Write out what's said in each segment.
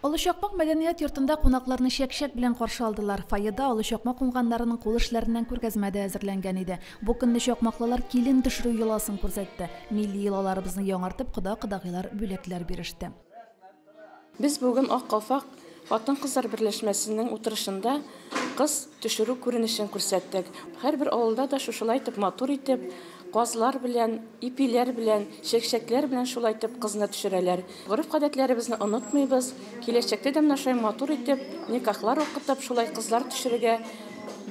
Олышакмак мәдәният йортында кунакларны шәк-шәк белән каршы алдылар. Фойеда олышакмак уңганнарының кул эшләреннән күргәзмә дә әзерләнгән иде. Бу көнне чакмаклылар килен төшерү йоласын күрсәтте. Милли йолаларыбызны яңартып, кода-кодагыйлар бүләкләр биреште. Без бүген Ак Калфак хатын-кызлар берләшмәсенең утырышында кыз төшерү күренешен күрсәттек. Һәрбер авылда да шушылай итеп матур итеп, казлар белән, ипиләр белән, шәкшәкләр белән шулай итеп кызны төшерәләр. Гореф-гадәтләребезне онытмыйбыз. Киләчәктә дә менә шулай матур итеп, никахлар укытып, шулай кызлар төшерергә,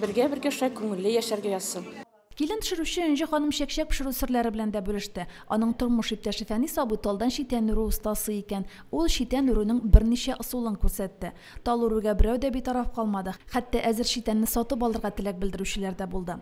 бергә шулай күңелле яшәргә язсын. Килен төшерүче Энҗе ханым шәкшәк пешерү серләре белән дә бүлеште. Аның тормыш иптәше Фәнис Абуталдан читән өрү остасы икән. Ул читән өрүнең берничә ысулын күрсәтте. Тал өрүгә берәү дә битараф калмады. Хәтта әзер читәнне сатып алырга теләк белдерүчеләр дә булды.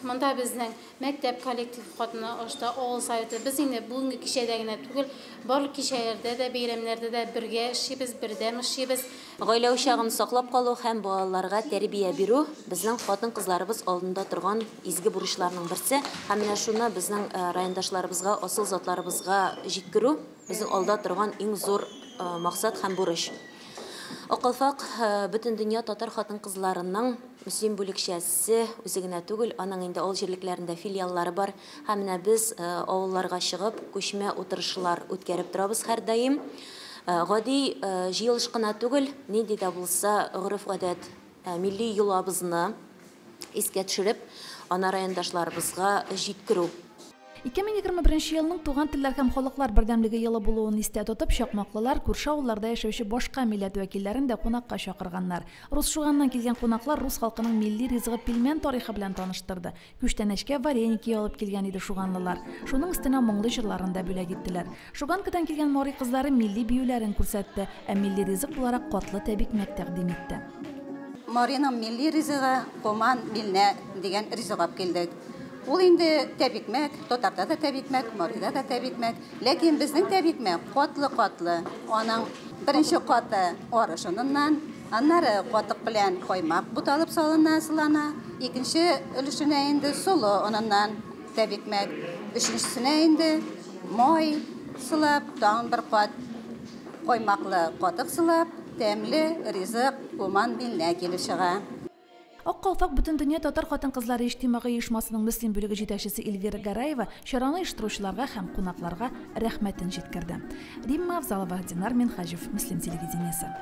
Монда безнең мәктәп коллектив хатыны ашта авыл советы без инде бүгенге кичәдә генә түгел, барлык кичәләрдә дә, бәйрәмнәрдә дә бергә эшибез, бердәм эшибез. Гаилә учагын саклап калу һәм балаларга тәрбия бирү безнең хатын-кызларыбыз алдында торган изге бурычларның берсе. Һәм менә шуны безнең райондашларыбызга, асыл затларыбызга җиткерү безнең алда торган иң зур максат һәм бурыч. Ак Калфак бөтен дөнья татар хатын-кызларының мөһим бүлекчәсе үзе генә түгел, аның инде авыл җирлекләрендә филиаллары бар. Һәм менә без авылларга чыгып, күчмә утырышлар үткәреп торабыз һәр даим. Гади җыелыш кына түгел, нинди дә булса гореф-гадәт, милли йолабызны искә төшереп, ана райондашларыбызга җиткерү. 2021 елның Туган телләр һәм халыклар бердәмлеге елы булуын истә тотып, чакмаклылар күрше авылларда яшәүче башка милләт вәкилләрен дә кунакка чакырганнар. Рус шуганнан килгән кунаклар рус халкының милли ризыгы пилмән тарихы белән таныштырды. Күчтәнәчкә вареники алып килгән иде шуганлылар. Шуның өстенә моңлы җырларын да бүләк иттеләр. Шуганкадан килгән Мари кызлары милли биюләрен күрсәтте, ә милли ризык буларак катлы тәбикмәк тәкъдим итте. Мариның милли ризыгы коман билнә дигән ризык алып килдек. Ул инде тәбикмәк, татарда да тәбикмәк, Марида да тәбикмәк, ләкин безнең тәбикмәк катлы-катлы. Аның беренче каты арышыннан, аннары катык белән каймак буталып салына, икенче өлешенә инде солы оныннан тәбикмәк, өченчесенә инде май сылап, тагын бер кат каймаклы катык сылап, тәмле ризык коман билнә килеп чыга. Ак Калфак бөтен дөнья татар хатын-кызлары иҗтимагый оешмасының мөслим бүлеге җитәкчесе Эльвира Гараева чараны оештыручыларга һәм кунакларга рәхмәтен җиткерде. Римма Авзалова, Динар Минхаҗев, Мөслим телевидениесе.